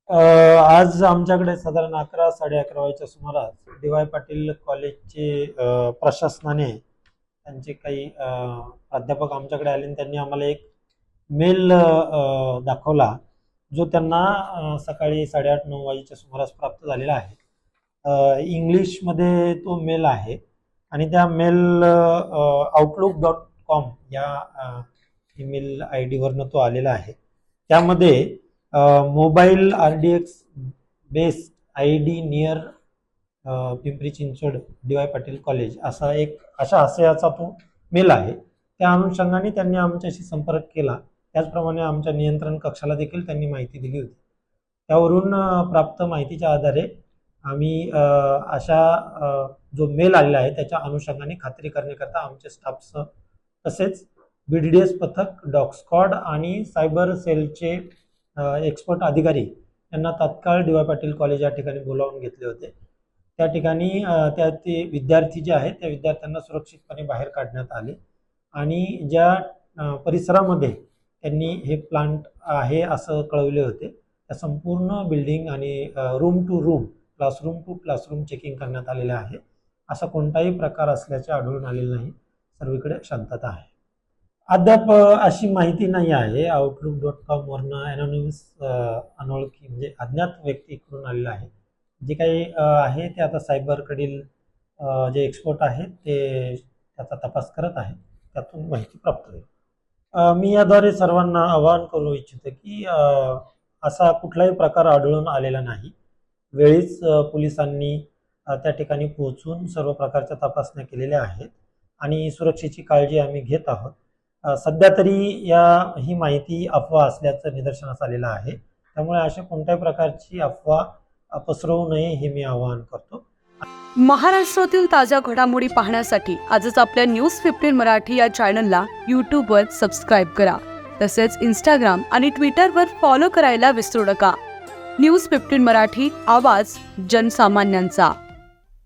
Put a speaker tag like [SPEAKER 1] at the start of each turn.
[SPEAKER 1] आज आमच्याकडे साधारण 11-11:30 वाजेच्या सुमारास डी.वाय. पाटील कॉलेजचे प्रशासनाने त्यांचे काही प्राध्यापक आमच्याकडे आले आणि त्यांनी आम्हाला एक मेल दाखवला, जो त्यांना सकाळी 8:30-9 वाजेच्या सुमारास प्राप्त झालेला आहे. इंग्लिशमध्ये तो मेल आहे आणि त्या मेल outlook.com या ईमेल आय डीवरनं तो आलेला आहे. त्यामध्ये mobile RDX based ID near Pimpri Chinchwad DY. Patil college अशा आशयाचा तो मेल आहे. त्या अनुषंगाने त्यांनी आमच्याशी संपर्क केला. त्याचप्रमाणे आमच्या नियंत्रण कक्षाला देखील त्यांनी माहिती दिली होती. त्यावरून प्राप्त माहितीच्या आधारे आम्ही जो मेल आलेला आहे त्याच्या अनुषंगाने खात्री करण्याकरता आमच्या स्टाफसह तसेच BDDS पथक, डॉग स्क्वॉड आणि सायबर सेलचे एक्सपर्ट अधिकारी यांना तात्काळ डी.वाय. पाटील कॉलेज या ठिकाणी बोलावून घेतले होते. त्या ठिकाणी ते विद्यार्थी जे आहेत त्या विद्यार्थ्यांना सुरक्षितपणे बाहेर काढण्यात आले आणि ज्या परिसरामध्ये त्यांनी हे प्लांट आहे असं कळवले होते त्या संपूर्ण बिल्डिंग आणि room to room, classroom to classroom checking करण्यात आलेले आहे. असा कोणताही प्रकार असल्याचे आढळून आलेले नाही. सर्वीकडे शांतता आहे. अद्याप अशी माहिती नाही आहे. outlook.com वरनं अनोनिमस अनोळखी म्हणजे अज्ञात व्यक्तीकडून आलेलं आहे. जे काही आहे ते आता सायबरकडील जे एक्सपर्ट आहेत ते त्याचा तपास करत आहेत. त्यातून माहिती प्राप्त होईल. मी याद्वारे सर्वांना आवाहन करू इच्छितो की असा कुठलाही प्रकार आढळून आलेला नाही. वेळीच पोलिसांनी त्या ठिकाणी पोहोचून सर्व प्रकारच्या तपासण्या केलेल्या आहेत आणि सुरक्षेची काळजी आम्ही घेत आहोत. सध्या तरी ही माहिती अफवा असल्याचं निदर्शनास आलेलं आहे. त्यामुळे अशा कोणत्याही प्रकारची अफवा पसरवू नये हे मी आवाहन करतो.
[SPEAKER 2] महाराष्ट्रातील ताज्या घडामोडी पाहण्यासाठी आजच आपल्या न्यूज 15 मराठी या चॅनलला यूट्यूबवर सबस्क्राईब करा. तसेच इंस्टाग्राम आणि ट्विटरवर फॉलो करायला विसरू नका. न्यूज 15 मराठी, आवाज जनसामान्यांचा.